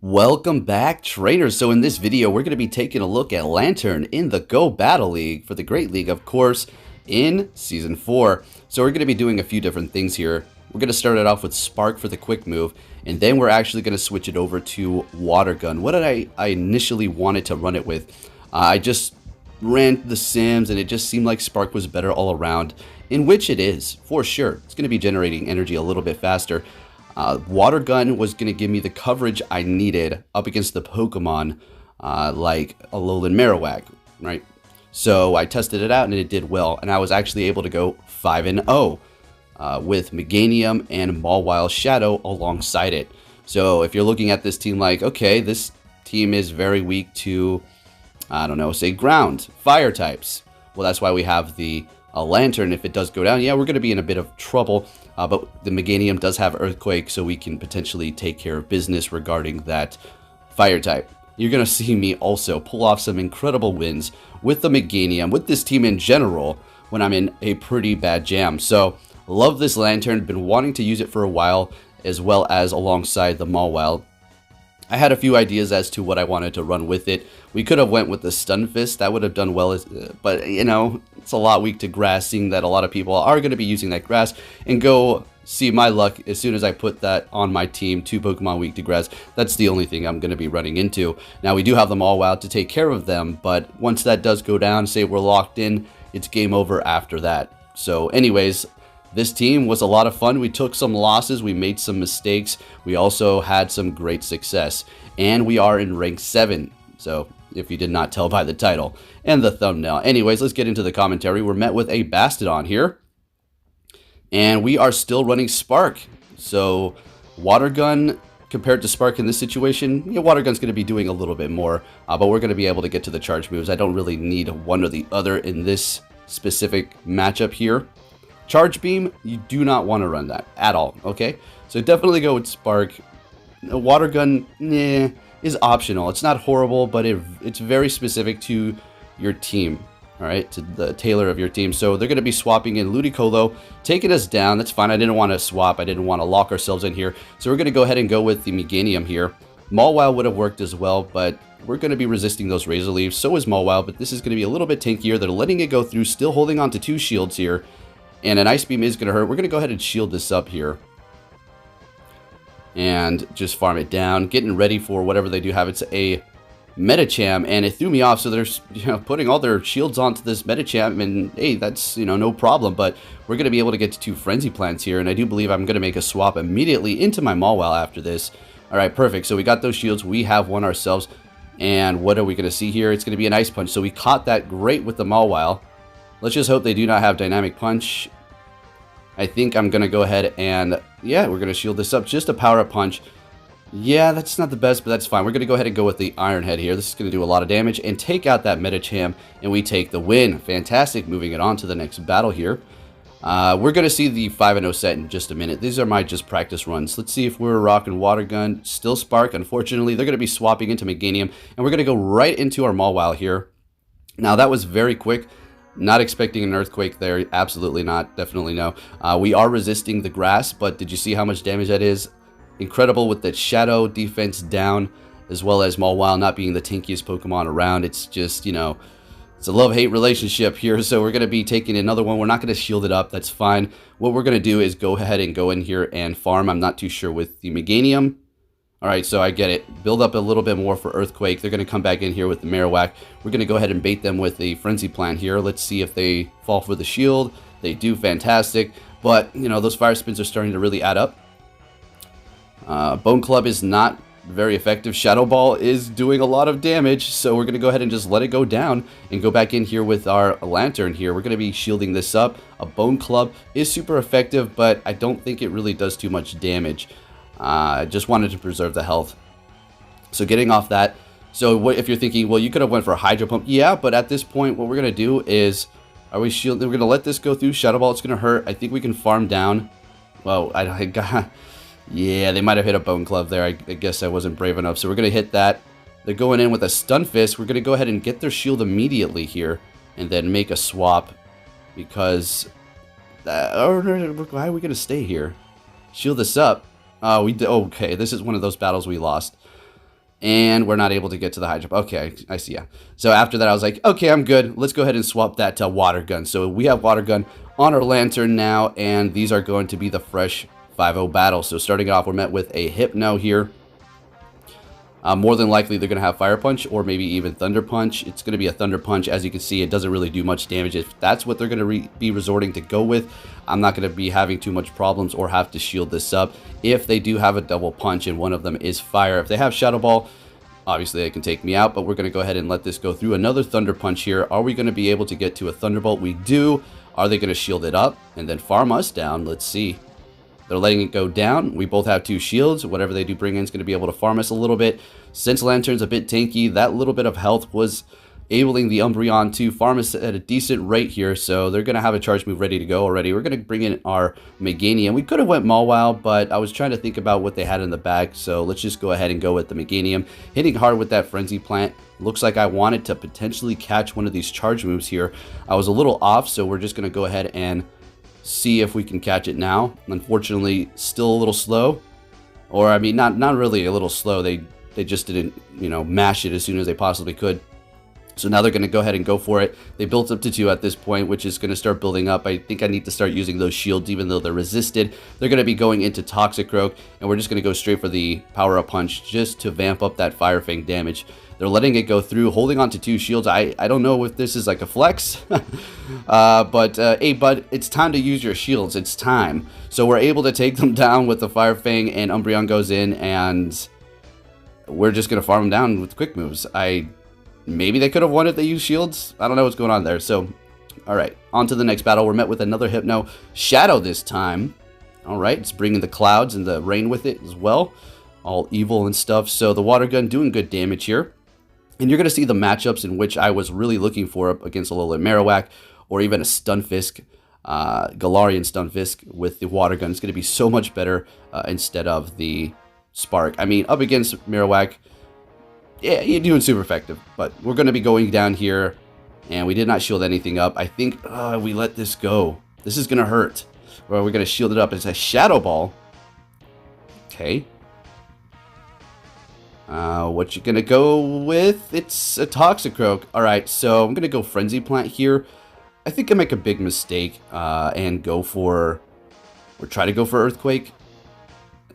Welcome back, trainers. So in this video, we're going to be taking a look at Lanturn in the Go Battle League for the Great League, of course, in Season 4. So we're going to be doing a few different things here. We're going to start it off with Spark for the quick move, and then we're actually going to switch it over to Water Gun. What did I initially wanted to run it with? I just ran the Sims, and it just seemed like Spark was better all around, in which it is, for sure. It's going to be generating energy a little bit faster. Water Gun was going to give me the coverage I needed up against the Pokemon like Alolan Marowak, right? So I tested it out and it did well, and I was actually able to go 5-0 with Meganium and Mawile Shadow alongside it. So if you're looking at this team like, okay, this team is very weak to, I don't know, say ground, fire types. Well, that's why we have the Lanturn. If it does go down, yeah, we're going to be in a bit of trouble, but the Meganium does have Earthquake, so we can potentially take care of business regarding that fire type. You're going to see me also pull off some incredible wins with the Meganium, with this team in general, when I'm in a pretty bad jam. So, love this Lanturn, been wanting to use it for a while, as well as alongside the Mawile. I had a few ideas as to what I wanted to run with it. We could have went with the Stun Fist. That would have done well, but you know, it's a lot weak to grass, seeing that a lot of people are going to be using that grass. And go see my luck, as soon as I put that on my team, 2 Pokemon weak to grass, that's the only thing I'm going to be running into. Now, we do have them all out to take care of them, but once that does go down, say we're locked in, it's game over after that. So anyways, this team was a lot of fun. We took some losses, we made some mistakes, we also had some great success, and we are in rank 7, so if you did not tell by the title and the thumbnail. Anyways, let's get into the commentary. We're met with a Bastodon here, and we are still running Spark. So Water Gun compared to Spark in this situation, yeah, Water Gun's going to be doing a little bit more, but we're going to be able to get to the charge moves. I don't really need one or the other in this specific matchup here. Charge Beam, you do not want to run that at all, okay? So definitely go with Spark. Water Gun, is optional. It's not horrible, but it's very specific to your team, all right? To the tailor of your team. So they're going to be swapping in Ludicolo, taking us down. That's fine. I didn't want to swap. I didn't want to lock ourselves in here. So we're going to go ahead and go with the Meganium here. Mawile would have worked as well, but we're going to be resisting those Razor Leaves. So is Mawile, but this is going to be a little bit tankier. They're letting it go through, still holding on to 2 shields here. And an Ice Beam is going to hurt. We're going to go ahead and shield this up here. And just farm it down. Getting ready for whatever they do have. It's a Medicham. And it threw me off. So they're putting all their shields onto this Medicham. And hey, that's no problem. But we're going to be able to get to 2 Frenzy Plants here. And I do believe I'm going to make a swap immediately into my Mawile after this. Alright, perfect. So we got those shields. We have one ourselves. And what are we going to see here? It's going to be an Ice Punch. So we caught that great with the Mawile. Let's just hope they do not have Dynamic Punch. I think I'm going to go ahead and, yeah, we're going to shield this up. Just a Power-Up Punch. Yeah, that's not the best, but that's fine. We're going to go ahead and go with the Iron Head here. This is going to do a lot of damage and take out that Medicham, and we take the win. Fantastic. Moving it on to the next battle here. We're going to see the 5-0 set in just a minute. These are my just practice runs. Let's see if we're rocking Water Gun. Still Spark. Unfortunately, they're going to be swapping into Meganium, and we're going to go right into our Mawile here. Now, that was very quick. Not expecting an Earthquake there. Absolutely not. Definitely no. We are resisting the grass, but did you see how much damage that is? Incredible with that Shadow defense down, as well as Mawile not being the tankiest Pokemon around. It's just, it's a love-hate relationship here, so we're going to be taking another one. We're not going to shield it up. That's fine. What we're going to do is go ahead and go in here and farm. I'm not too sure with the Meganium. Alright, so I get it. Build up a little bit more for Earthquake. They're going to come back in here with the Marowak. We're going to go ahead and bait them with a Frenzy Plant here. Let's see if they fall for the shield. They do, fantastic. But, those Fire Spins are starting to really add up. Bone Club is not very effective. Shadow Ball is doing a lot of damage, so we're going to go ahead and just let it go down and go back in here with our Lanturn here. We're going to be shielding this up. A Bone Club is super effective, but I don't think it really does too much damage. I just wanted to preserve the health. So getting off that, so if you're thinking, well, you could have went for a Hydro Pump. Yeah, but at this point, what we're going to do is, we're going to let this go through. Shadow Ball, it's going to hurt. I think we can farm down. Well, yeah, they might have hit a Bone Club there. I guess I wasn't brave enough. So we're going to hit that. They're going in with a Stun Fist. We're going to go ahead and get their shield immediately here, and then make a swap, because, why are we going to stay here? Shield this up. Okay, this is one of those battles we lost. And we're not able to get to the high jump. Okay, I see, yeah. So after that, I was like, okay, I'm good. Let's go ahead and swap that to water gun. So we have water gun on our Lanturn now, and these are going to be the fresh 5-0 battle. So starting off, we're met with a Hypno here. More than likely, they're going to have Fire Punch or maybe even Thunder Punch. It's going to be a Thunder Punch. As you can see, it doesn't really do much damage. If that's what they're going to be resorting to go with, I'm not going to be having too much problems or have to shield this up. If they do have a double punch and one of them is Fire, if they have Shadow Ball, obviously they can take me out, but we're going to go ahead and let this go through. Another Thunder Punch here. Are we going to be able to get to a Thunderbolt? We do. Are they going to shield it up and then farm us down? Let's see. They're letting it go down. We both have 2 shields. Whatever they do bring in is going to be able to farm us a little bit. Since Lanturn's a bit tanky, that little bit of health was enabling the Umbreon to farm us at a decent rate here. So they're going to have a charge move ready to go already. We're going to bring in our Meganium. We could have went Mawile, but I was trying to think about what they had in the bag. So let's just go ahead and go with the Meganium. Hitting hard with that Frenzy Plant. Looks like I wanted to potentially catch one of these charge moves here. I was a little off, so we're just going to go ahead and see if we can catch it now. Unfortunately, still a little slow. Or, I mean, not really a little slow. They just didn't, you know, mash it as soon as they possibly could. So now they're going to go ahead and go for it. They built up to 2 at this point, which is going to start building up. I think I need to start using those shields, even though they're resisted. They're going to be going into Toxicroak, and we're just going to go straight for the Power-Up Punch just to vamp up that Fire Fang damage. They're letting it go through, holding on to 2 shields. I don't know if this is like a flex, but hey, bud, it's time to use your shields. It's time. So we're able to take them down with the Fire Fang, and Umbreon goes in, and we're just going to farm them down with quick moves. Maybe they could have won if they used shields. I don't know what's going on there. So, all right, on to the next battle. We're met with another Hypno. Shadow this time. All right, it's bringing the clouds and the rain with it as well. All evil and stuff. So the water gun doing good damage here. And you're going to see the matchups in which I was really looking for up against a Alolan Marowak or even a Stunfisk, Galarian Stunfisk with the water gun. It's going to be so much better instead of the Spark. I mean, up against Marowak, yeah, you're doing super effective. But we're going to be going down here, and we did not shield anything up. I think we let this go. This is going to hurt. Or we're going to shield it up. It's a Shadow Ball. Okay. What you gonna go with? It's a Toxicroak. Alright, so I'm gonna go Frenzy Plant here. I think I make a big mistake and go for, or try to go for Earthquake.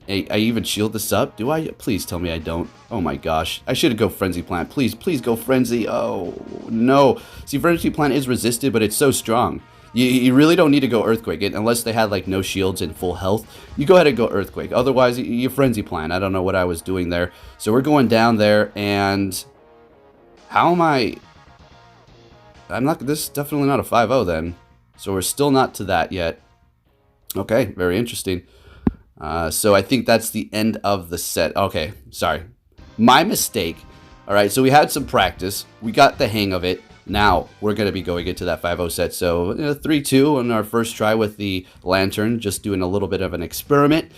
I even shield this up. Do I? Please tell me I don't. Oh my gosh. I should go Frenzy Plant. Please, please go Frenzy. Oh, no. See, Frenzy Plant is resisted, but it's so strong. You really don't need to go Earthquake unless they had like no shields and full health. You go ahead and go Earthquake. Otherwise, you Frenzy Plant. I don't know what I was doing there. So we're going down there, and how am I? I'm not. This is definitely not a 5-0 then. So we're still not to that yet. Okay, very interesting. So I think that's the end of the set. Okay, sorry, my mistake. All right, so we had some practice. We got the hang of it. Now, we're going to be going into that 5-0 set. So, 3-2 on our first try with the Lanturn. Just doing a little bit of an experiment.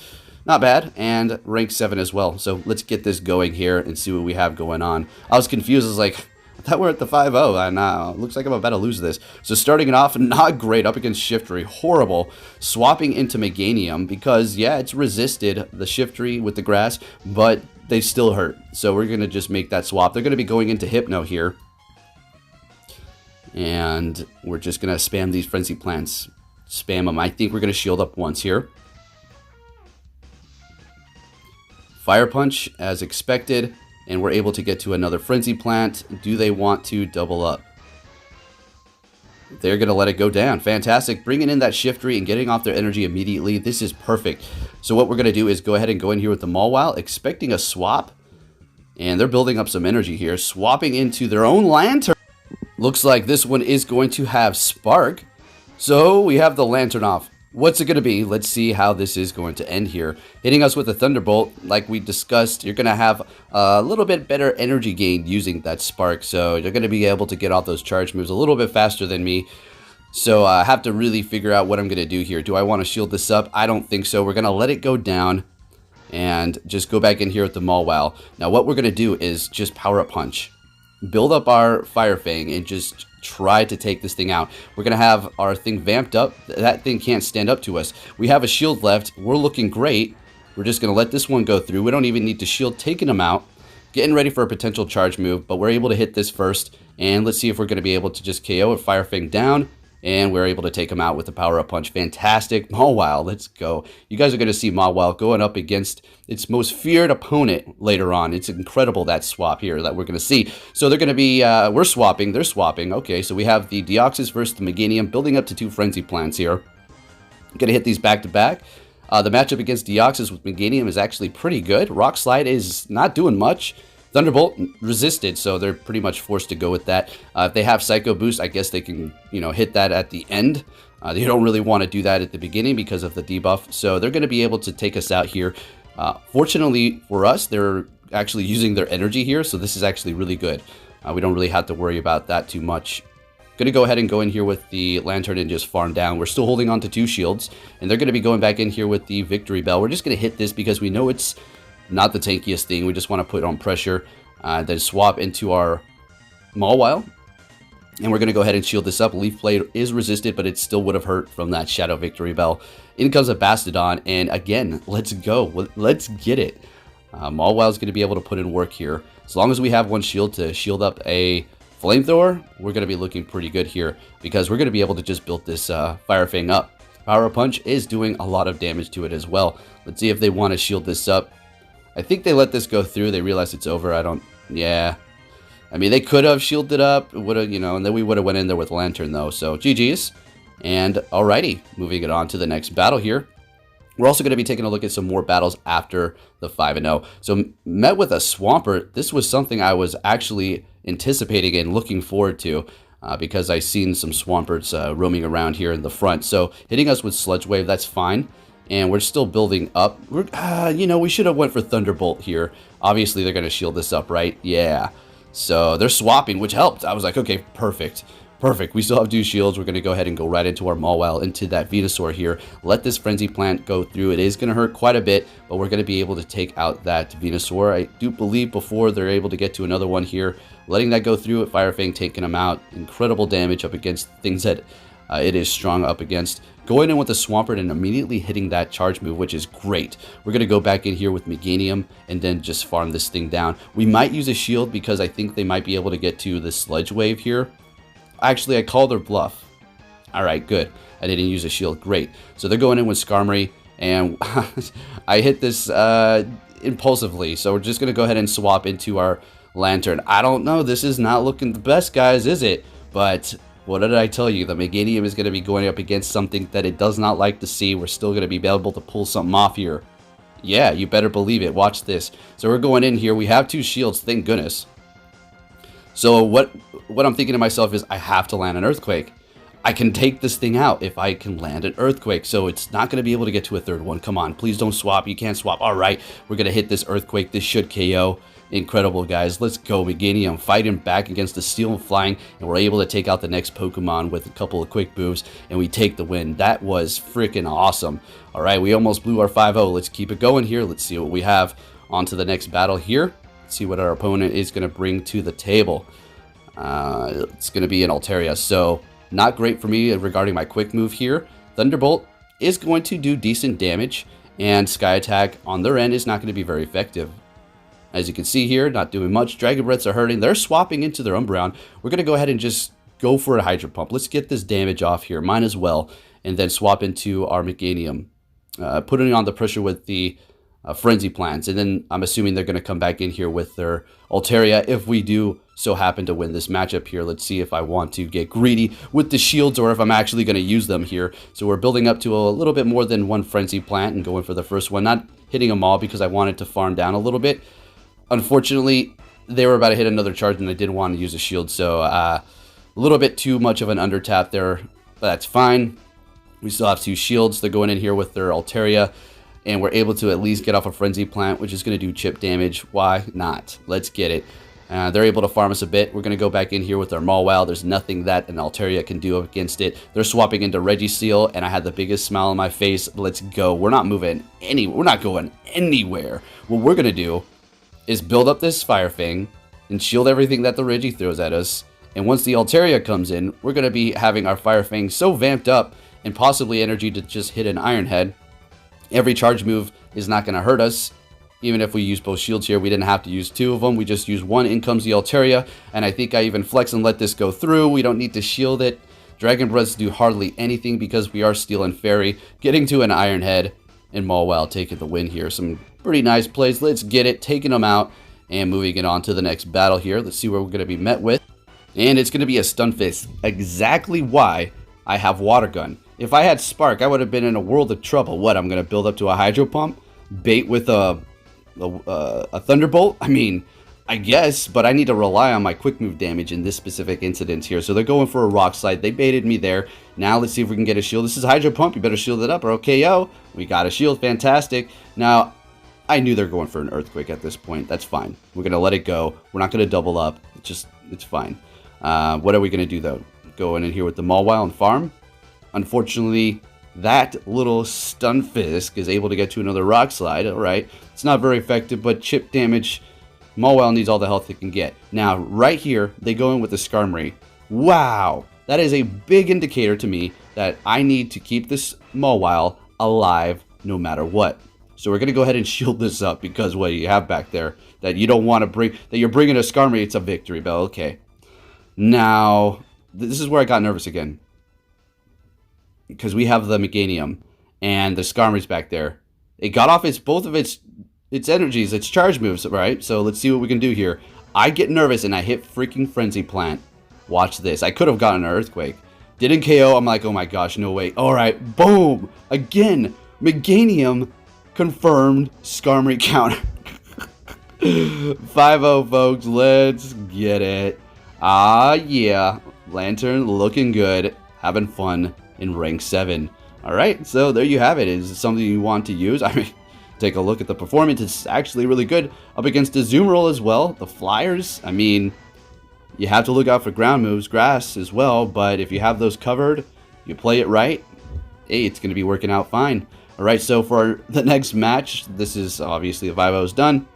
Not bad. And rank 7 as well. So, let's get this going here and see what we have going on. I was confused. I was like, I thought we're at the 5-0. And looks like I'm about to lose this. So, starting it off, not great. Up against Shiftry. Horrible. Swapping into Meganium. Because, yeah, it's resisted the Shiftry with the grass. But they still hurt. So, we're going to just make that swap. They're going to be going into Hypno here. And we're just going to spam these Frenzy Plants. Spam them. I think we're going to shield up once here. Fire Punch, as expected. And we're able to get to another Frenzy Plant. Do they want to double up? They're going to let it go down. Fantastic. Bringing in that Shiftry and getting off their energy immediately. This is perfect. So what we're going to do is go ahead and go in here with the Mawile, expecting a swap. And they're building up some energy here. Swapping into their own Lanturn. Looks like this one is going to have Spark. So we have the Lanturn off. What's it going to be? Let's see how this is going to end here. Hitting us with a Thunderbolt, like we discussed, you're going to have a little bit better energy gain using that Spark. So you're going to be able to get off those charge moves a little bit faster than me. So I have to really figure out what I'm going to do here. Do I want to shield this up? I don't think so. We're going to let it go down and just go back in here with the Mawile. Now what we're going to do is just Power Up Punch. Build up our Fire Fang and just try to take this thing out. We're going to have our thing vamped up. That thing can't stand up to us. We have a shield left. We're looking great. We're just going to let this one go through. We don't even need to shield taking them out. getting ready for a potential charge move, but we're able to hit this first, and let's see if we're going to be able to just KO it, Fire Fang down, and we're able to take him out with the power-up punch. Fantastic. Mawile, let's go. You guys are going to see Mawile going up against its most feared opponent later on. It's incredible, that swap here that we're going to see. So they're going to be, we're swapping, they're swapping. Okay, so we have the Deoxys versus the Meganium, building up to 2 Frenzy Plants here. Going to hit these back-to-back. The matchup against Deoxys with Meganium is actually pretty good. Rock Slide is not doing much. Thunderbolt resisted, so they're pretty much forced to go with that. If they have Psycho Boost, I guess they can, hit that at the end. They don't really want to do that at the beginning because of the debuff, so they're going to be able to take us out here. Fortunately for us, they're actually using their energy here, so this is actually really good. We don't really have to worry about that too much. Going to go ahead and go in here with the Lanturn and just farm down. We're still holding on to 2 shields, and they're going to be going back in here with the Victory Bell. We're just going to hit this because we know it's not the tankiest thing. We just want to put on pressure, then swap into our Mawile. And we're going to go ahead and shield this up. Leaf Blade is resisted, but it still would have hurt from that Shadow Victory Bell. In comes a Bastodon, and again, let's go. Let's get it. Mawile is going to be able to put in work here. As long as we have 1 shield to shield up a Flamethrower, we're going to be looking pretty good here because we're going to be able to just build this Fire Fang up. Power Punch is doing a lot of damage to it as well. Let's see if they want to shield this up. I think they let this go through. They realize it's over. Yeah. I mean, they could have shielded up, would have, and then we would have went in there with Lanturn though. So GG's. And alrighty, moving it on to the next battle here. We're also going to be taking a look at some more battles after the 5-0. So met with a Swampert. This was something I was actually anticipating and looking forward to because I seen some Swamperts roaming around here in the front. So hitting us with Sludge Wave, that's fine. And we're still building up. We should have went for Thunderbolt here. Obviously, they're going to shield this up, right? Yeah. So they're swapping, which helped. I was like, okay, perfect. Perfect. We still have 2 shields. We're going to go ahead and go right into our Mawile, into that Venusaur here. Let this Frenzy Plant go through. It is going to hurt quite a bit, but we're going to be able to take out that Venusaur. I do believe before they're able to get to another one here. Letting that go through it, Fire Fang taking them out. Incredible damage up against things that it is strong up against. Going in with the Swampert and immediately hitting that charge move, which is great. We're going to go back in here with Meganium and then just farm this thing down. We might use a shield because I think they might be able to get to the Sludge Wave here. Actually, I called their bluff. All right, good. I didn't use a shield. Great. So they're going in with Skarmory, and I hit this impulsively. So we're just going to go ahead and swap into our Lanturn. I don't know. This is not looking the best, guys, is it? But what did I tell you? The Meganium is going to be going up against something that it does not like to see. We're still going to be able to pull something off here. Yeah, you better believe it. Watch this. So we're going in here. We have 2 shields, thank goodness. So what I'm thinking to myself is I have to land an Earthquake. I can take this thing out if I can land an Earthquake. So it's not going to be able to get to a 3rd one. Come on, please don't swap. You can't swap. All right, we're going to hit this Earthquake. This should KO. Incredible, guys. Let's go. Meganium fighting back against the Steel and Flying, and we're able to take out the next Pokemon with a couple of quick moves, and we take the win. That was freaking awesome. All right, we almost blew our 5-0. Let's keep it going here. Let's see what we have. On to the next battle here. See what our opponent is going to bring to the table. It's going to be an Altaria, so not great for me regarding my quick move here. Thunderbolt is going to do decent damage, and Sky Attack on their end is not going to be very effective. As you can see here, not doing much. Dragon Breaths are hurting. They're swapping into their Umbreon. We're going to go ahead and just go for a Hydro Pump. Let's get this damage off here. Might as well. And then swap into our Meganium. Putting on the pressure with the Frenzy Plants, and then I'm assuming they're going to come back in here with their Altaria if we do so happen to win this matchup here. Let's see if I want to get greedy with the shields or if I'm actually going to use them here. So we're building up to a little bit more than 1 Frenzy Plant and going for the first one, not hitting them all because I wanted to farm down a little bit. Unfortunately, they were about to hit another charge and I didn't want to use a shield, so a little bit too much of an undertap there, but that's fine. We still have 2 shields. They're going in here with their Altaria, and we're able to at least get off a Frenzy Plant, which is going to do chip damage. Why not? Let's get it. They're able to farm us a bit. We're going to go back in here with our Mawile. There's nothing that an Altaria can do against it. They're swapping into Registeel, and I had the biggest smile on my face. Let's go. We're not moving anywhere. We're not going anywhere. What we're going to do is build up this Fire Fang and shield everything that the Regi throws at us. And once the Altaria comes in, we're going to be having our Fire Fang so vamped up and possibly energy to just hit an Iron Head. Every charge move is not going to hurt us. Even if we use both shields here, we didn't have to use two of them. We just used one. In comes the Altaria, and I think I even flex and let this go through. We don't need to shield it. Dragon Breaths do hardly anything because we are Steel and Fairy. Getting to an Iron Head, and Mawile taking the win here. Some pretty nice plays. Let's get it, taking them out, and moving it on to the next battle here. Let's see what we're going to be met with. And it's going to be a Stunfisk. Exactly why I have Water Gun. If I had Spark, I would have been in a world of trouble. What, I'm going to build up to a Hydro Pump? Bait with a Thunderbolt? I mean, I guess, but I need to rely on my quick move damage in this specific incident here. So they're going for a Rock Slide. They baited me there. Now let's see if we can get a shield. This is Hydro Pump. You better shield it up or KO. We got a shield. Fantastic. Now, I knew they're going for an Earthquake at this point. That's fine. We're going to let it go. We're not going to double up. It's fine. What are we going to do, though? Go in here with the Mawile and farm. Unfortunately, that little Stunfisk is able to get to another Rock Slide. All right. It's not very effective, but chip damage. Mawile needs all the health it can get. Now, right here, they go in with the Skarmory. Wow! That is a big indicator to me that I need to keep this Mawile alive no matter what. So we're going to go ahead and shield this up because what you have back there that you don't want to bring, that you're bringing a Skarmory, it's a victory bell. Okay. Now, this is where I got nervous again. Because we have the Meganium and the Skarmory's back there. It got off both of its energies, its charge moves, right? So let's see what we can do here. I get nervous and I hit freaking Frenzy Plant. Watch this. I could have gotten an Earthquake. Didn't KO. I'm like, oh my gosh, no way. All right, boom. Again, Meganium confirmed Skarmory counter. 5-0, folks. Let's get it. Ah, yeah. Lanturn looking good. Having fun in rank 7. All right, so there you have it. Is it something you want to use? I mean, take a look at the performance. It's actually really good up against the Azumarill as well. The Flyers, I mean, you have to look out for ground moves, grass as well, but if you have those covered, you play it right, hey, it's going to be working out fine. All right, so for the next match, this is obviously the Vivo's done.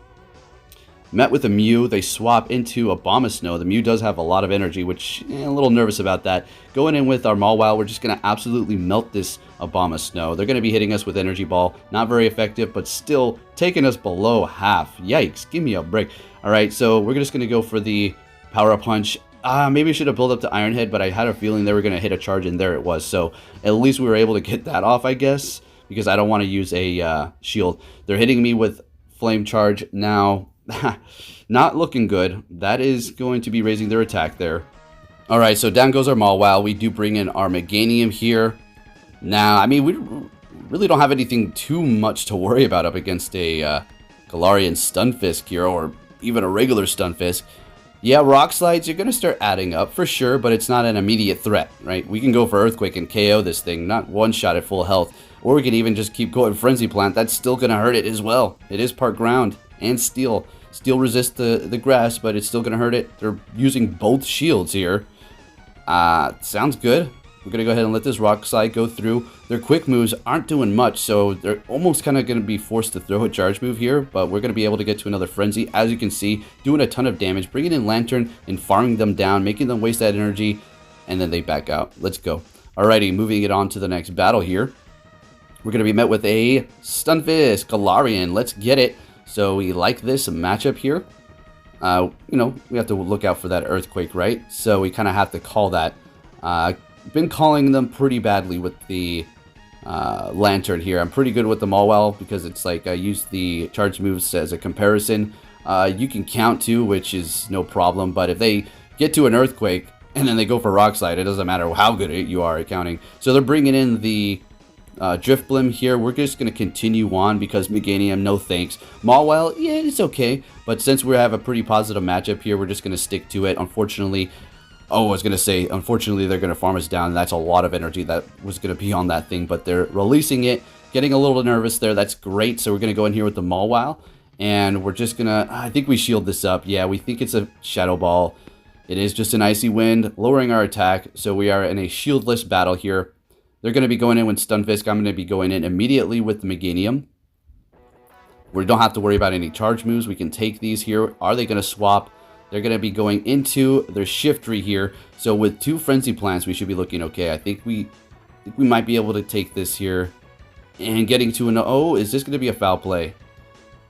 Met with a Mew, they swap into a Abomasnow. The Mew does have a lot of energy, which a little nervous about that. Going in with our Mawile, we're just going to absolutely melt this Abomasnow. They're going to be hitting us with Energy Ball. Not very effective, but still taking us below half. Yikes, give me a break. All right, so we're just going to go for the Power Up Punch. Maybe I should have built up to Iron Head, but I had a feeling they were going to hit a charge, and there it was. So at least we were able to get that off, I guess, because I don't want to use a shield. They're hitting me with Flame Charge now. Not looking good. That is going to be raising their attack there. All right, so down goes our Mawile. We do bring in our Meganium here. Now, I mean, we really don't have anything too much to worry about up against a Galarian Stunfisk here, or even a regular Stunfisk. Yeah, Rock Slides, you're going to start adding up for sure, but it's not an immediate threat, right? We can go for Earthquake and KO this thing, not one-shot at full health. Or we can even just keep going Frenzy Plant. That's still going to hurt it as well. It is part ground and steel. Steel resists the grass, but it's still going to hurt it. They're using both shields here. Sounds good. We're going to go ahead and let this Rock Slide go through. Their quick moves aren't doing much, so they're almost kind of going to be forced to throw a charge move here, but we're going to be able to get to another Frenzy. As you can see, doing a ton of damage, bringing in Lanturn and farming them down, making them waste that energy, and then they back out. Let's go. Alrighty, moving it on to the next battle here. We're going to be met with a Stunfisk, Galarian. Let's get it. So we like this matchup here. You know, we have to look out for that Earthquake, right? So we kind of have to call that. Been calling them pretty badly with the Lanturn here. I'm pretty good with the Mawile because it's like I use the charge moves as a comparison. You can count too, which is no problem. But if they get to an Earthquake and then they go for Rock Slide, it doesn't matter how good you are at counting. So they're bringing in the Drifblim here. We're just going to continue on because Meganium, no thanks. Mawile, yeah, it's okay. But since we have a pretty positive matchup here, we're just going to stick to it. Unfortunately, I was going to say, unfortunately, they're going to farm us down. That's a lot of energy that was going to be on that thing. But they're releasing it, getting a little nervous there. That's great. So we're going to go in here with the Mawile. And we're just going to, I think we shield this up. Yeah, we think it's a Shadow Ball. It is just an Icy Wind, lowering our attack. So we are in a shieldless battle here. They're going to be going in with Stunfisk. I'm going to be going in immediately with the Meganium. We don't have to worry about any charge moves. We can take these here. Are they going to swap? They're going to be going into their Shiftry here. So with 2 Frenzy Plants, we should be looking okay. I think we might be able to take this here. And getting to an... Oh, is this going to be a foul play?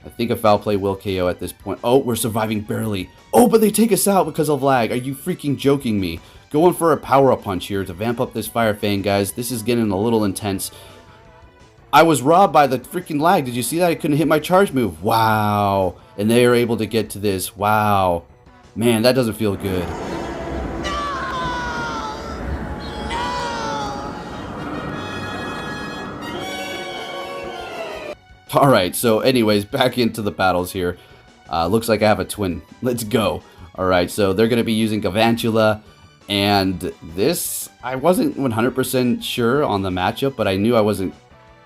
I think a foul play will KO at this point. Oh, we're surviving barely. Oh, but they take us out because of lag. Are you freaking joking me? Going for a power-up punch here to vamp up this Fire Fang, guys. This is getting a little intense. I was robbed by the freaking lag. Did you see that? I couldn't hit my charge move. Wow. And they are able to get to this. Wow. Man, that doesn't feel good. Alright, so anyways, back into the battles here. Looks like I have a twin. Let's go. Alright, so they're going to be using Gavantula. And this, I wasn't 100% sure on the matchup, but I knew I wasn't,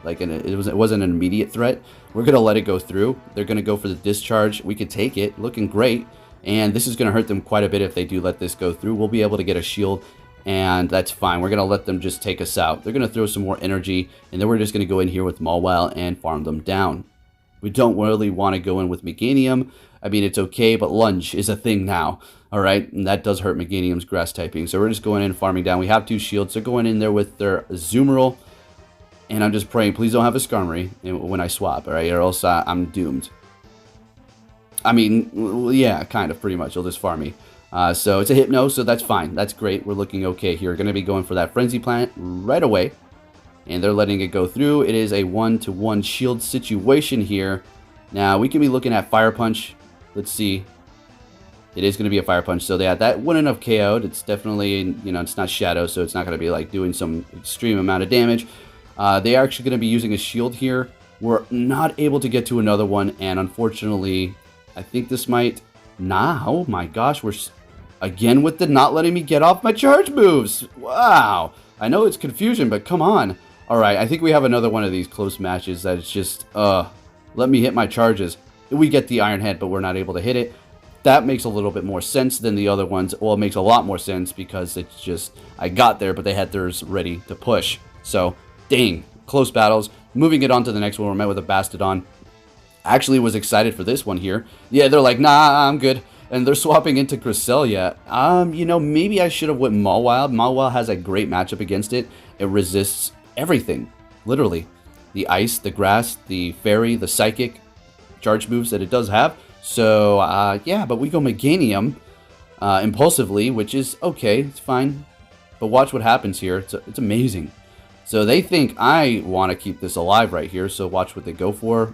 like, it wasn't an immediate threat. We're going to let it go through. They're going to go for the discharge. We could take it. Looking great. And this is going to hurt them quite a bit if they do let this go through. We'll be able to get a shield. And that's fine. We're going to let them just take us out. They're going to throw some more energy. And then we're just going to go in here with Mawile and farm them down. We don't really want to go in with Meganium. I mean, it's okay, but Lunge is a thing now. Alright, and that does hurt Meganium's grass typing. So we're just going in, farming down. We have 2 shields. They're going in there with their Azumarill. And I'm just praying, please don't have a Skarmory when I swap, alright? Or else I'm doomed. I mean, yeah, kind of, pretty much. He'll just farm me. So it's a Hypno, so that's fine. That's great. We're looking okay here. We're going to be going for that Frenzy Plant right away. And they're letting it go through. It is a 1-to-1 shield situation here. Now, we can be looking at Fire Punch. Let's see. It is going to be a Fire Punch. So yeah, that wouldn't have KO'd. It's definitely, you know, it's not Shadow, so it's not going to be like doing some extreme amount of damage. They are actually going to be using a shield here. We're not able to get to another one, and unfortunately, I think this might... Nah, oh my gosh, we're... Again with the not letting me get off my charge moves. Wow. I know it's confusion, but come on. Alright, I think we have another one of these close matches that it's just, let me hit my charges. We get the Iron Head, but we're not able to hit it. That makes a little bit more sense than the other ones. Well, it makes a lot more sense because it's just, I got there, but they had theirs ready to push. So, dang, close battles. Moving it on to the next one, we're met with a Bastodon. Actually was excited for this one here. Yeah, they're like, nah, I'm good. And they're swapping into Cresselia. You know, maybe I should have went Mawile. Mawile has a great matchup against it. It resists everything, literally. The Ice, the Grass, the Fairy, the Psychic charge moves that it does have. So, yeah, but we go Meganium impulsively, which is okay. It's fine. But watch what happens here. It's amazing. So they think I want to keep this alive right here. So watch what they go for.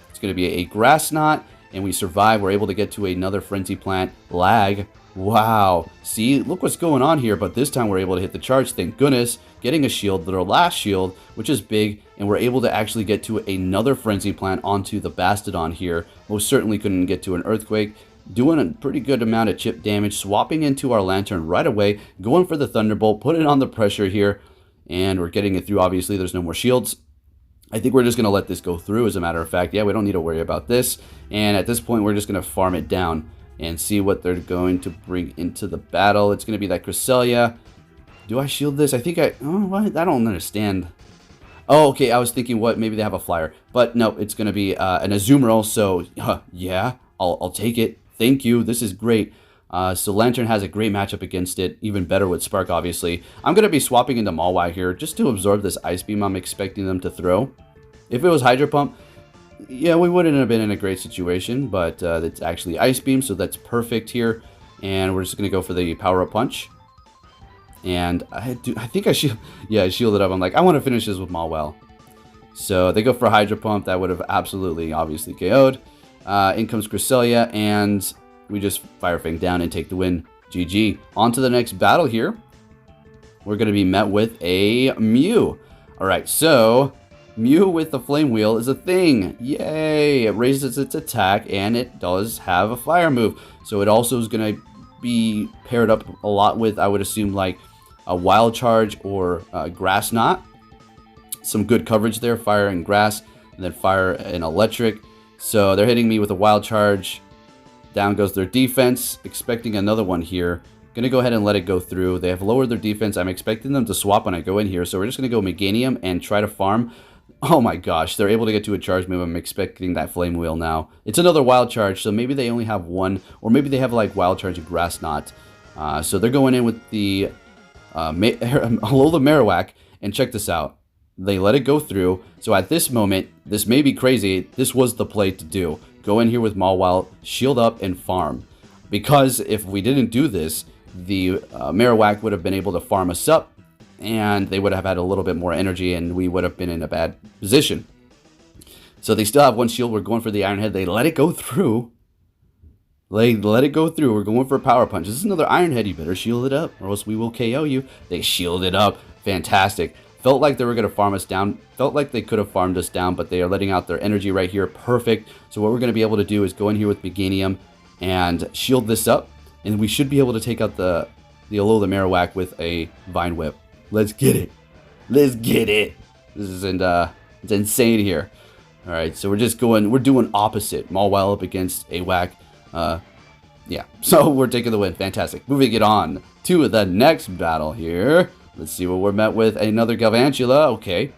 It's going to be a Grass Knot. And we survive. We're able to get to another Frenzy Plant. Lag. Wow. See, look what's going on here. But this time we're able to hit the charge. Thank goodness. Getting a shield, their last shield, which is big. And we're able to actually get to another Frenzy Plant onto the Bastodon here. Most certainly couldn't get to an Earthquake. Doing a pretty good amount of chip damage. Swapping into our Lanturn right away. Going for the Thunderbolt. Putting on the pressure here. And we're getting it through. Obviously, there's no more shields. I think we're just going to let this go through, as a matter of fact. Yeah, we don't need to worry about this. And at this point, we're just going to farm it down and see what they're going to bring into the battle. It's going to be that Cresselia. Do I shield this? I think I... Oh, what? I don't understand. Oh, okay. I was thinking, what? Maybe they have a flyer. But no, it's going to be an Azumarill. So, yeah, I'll take it. Thank you. This is great. So Lanturn has a great matchup against it, even better with Spark, obviously. I'm going to be swapping into Mawile here just to absorb this Ice Beam I'm expecting them to throw. If it was Hydro Pump, yeah, we wouldn't have been in a great situation, but it's actually Ice Beam, so that's perfect here. And we're just going to go for the Power-Up Punch. And I think I shielded up. I'm like, I want to finish this with Mawile. So they go for Hydro Pump. That would have absolutely, obviously KO'd. In comes Cresselia, and... we just Fire Fang down and take the win. GG. On to the next battle here. We're going to be met with a Mew. Alright, so Mew with the Flame Wheel is a thing. Yay! It raises its attack and it does have a fire move. So it also is going to be paired up a lot with, I would assume, like a Wild Charge or a Grass Knot. Some good coverage there. Fire and Grass, and then Fire and Electric. So they're hitting me with a Wild Charge. Down goes their defense, expecting another one here. Gonna go ahead and let it go through. They have lowered their defense. I'm expecting them to swap when I go in here. So we're just gonna go Meganium and try to farm. Oh my gosh, they're able to get to a charge move. I'm expecting that Flame Wheel now. It's another Wild Charge, so maybe they only have one. Or maybe they have like Wild Charge and Grass Knot. So they're going in with the Alola Marowak. And check this out. They let it go through. So at this moment, this may be crazy. This was the play to do. Go in here with Mawile, shield up, and farm. Because if we didn't do this, the Marowak would have been able to farm us up, and they would have had a little bit more energy, and we would have been in a bad position. So they still have one shield. We're going for the Iron Head. They let it go through. They let it go through. We're going for a Power Punch. This is another Iron Head. You better shield it up, or else we will KO you. They shielded up. Fantastic. Felt like they were going to farm us down. Felt like they could have farmed us down, but they are letting out their energy right here. Perfect. So what we're going to be able to do is go in here with Meganium and shield this up, and we should be able to take out the Alola Marowak with a Vine Whip. Let's get it. Let's get it. This is it's insane here. All right, so we're doing opposite. Mawile up against a whack. Yeah, so we're taking the win. Fantastic. Moving it on to the next battle here. Let's see what we're met with. Another Galvantula. Okay.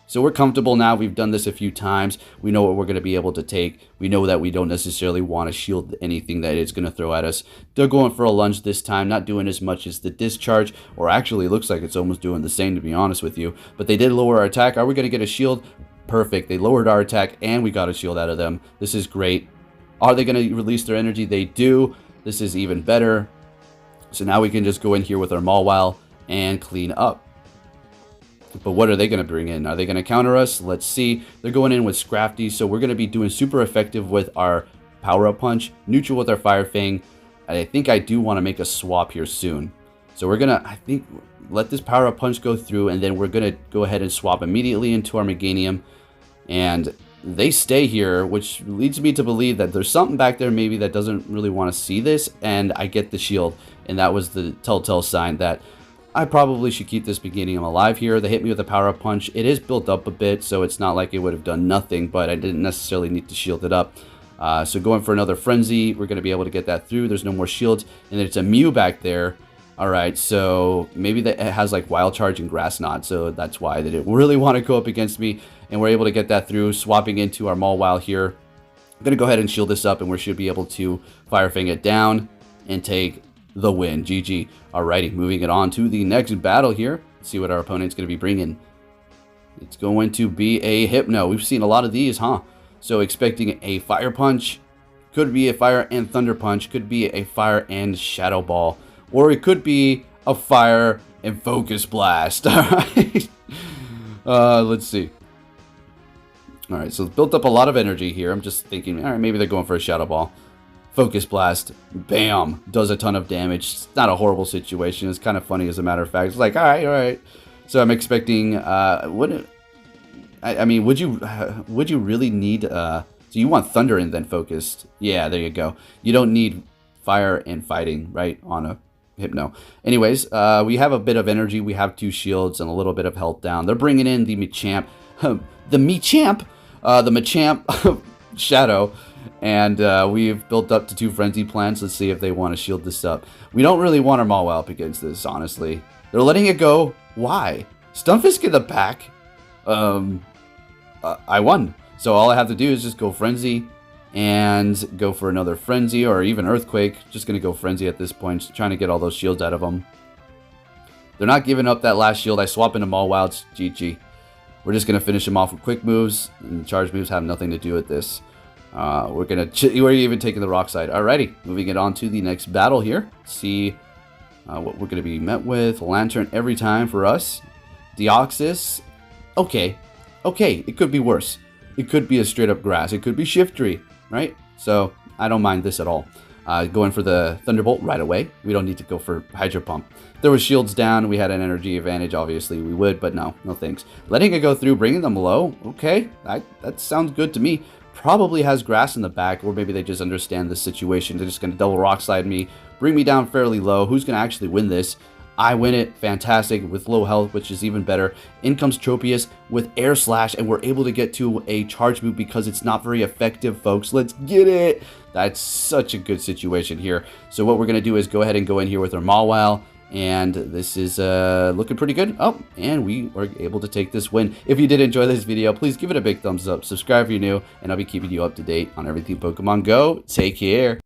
So we're comfortable now. We've done this a few times. We know what we're going to be able to take. We know that we don't necessarily want to shield anything that it's going to throw at us. They're going for a lunge this time, not doing as much as the discharge, or actually looks like it's almost doing the same, to be honest with you. But they did lower our attack. Are we going to get a shield? Perfect. They lowered our attack, and we got a shield out of them. This is great. Are they going to release their energy? They do. This is even better. So now we can just go in here with our Mawile and clean up. But what are they going to bring in? Are they going to counter us? Let's see. They're going in with Scrafty, so we're going to be doing super effective with our Power-Up Punch, neutral with our Fire Fang. And I think I do want to make a swap here soon. So we're going to, I think, let this Power-Up Punch go through, and then we're going to go ahead and swap immediately into our Meganium. And they stay here, which leads me to believe that there's something back there maybe that doesn't really want to see this, and I get the shield, and that was the telltale sign that I probably should keep this Meganium alive here. They hit me with a Power-Up Punch. It is built up a bit, so it's not like it would have done nothing, but I didn't necessarily need to shield it up. So going for another Frenzy, we're going to be able to get that through. There's no more shields, and then it's a Mew back there. Alright, so maybe that it has like Wild Charge and Grass Knot, so that's why they didn't really want to go up against me, and we're able to get that through, swapping into our Mawile here. I'm going to go ahead and shield this up, and we should be able to Fire Fang it down and take the win. GG. Alrighty, moving it on to the next battle here. Let's see what our opponent's going to be bringing. It's going to be a Hypno. We've seen a lot of these, huh? So expecting a Fire Punch, could be a Fire and Thunder Punch, could be a Fire and Shadow Ball. Or it could be a Fire and Focus Blast. Alright. Let's see. Alright, so it's built up a lot of energy here. I'm just thinking, alright, maybe they're going for a Shadow Ball. Focus Blast. Bam. Does a ton of damage. It's not a horrible situation. It's kind of funny, as a matter of fact. It's like, alright. So I'm expecting, I mean, would you really need, so you want Thunder and then Focused. Yeah, there you go. You don't need Fire and Fighting, right, on a Hypno. Anyways, we have a bit of energy. We have 2 shields and a little bit of health down. They're bringing in the Machamp. The Machamp Shadow. And we've built up to 2 Frenzy Plants. Let's see if they want to shield this up. We don't really want our Mawile up against this, honestly. They're letting it go. Why? Stunfisk in the back. I won. So all I have to do is just go Frenzy and go for another Frenzy or even Earthquake. Just going to go Frenzy at this point, trying to get all those shields out of them. They're not giving up that last shield. I swap into Mawile. It's GG. We're just going to finish him off with quick moves, and charge moves have nothing to do with this. We're even taking the Rock Side. Alrighty, moving it on to the next battle here. See what we're going to be met with. Lanturn every time for us. Deoxys. Okay, it could be worse. It could be a straight up grass. It could be Shiftry, right? So I don't mind this at all. Going for the Thunderbolt right away. We don't need to go for Hydro Pump. There was shields down. We had an energy advantage. Obviously, we would, but no thanks. Letting it go through, bringing them low. Okay, that sounds good to me. Probably has grass in the back, or maybe they just understand the situation. They're just going to double Rock Slide me, bring me down fairly low. Who's going to actually win this? I win it. Fantastic. With low health, which is even better. In comes Tropius with Air Slash, and we're able to get to a charge move because it's not very effective, folks. Let's get it. That's such a good situation here. So what we're going to do is go ahead and go in here with our Mawile. And this is looking pretty good. Oh, and we were able to take this win. If you did enjoy this video, please give it a big thumbs up. Subscribe if you're new, and I'll be keeping you up to date on everything Pokemon Go. Take care.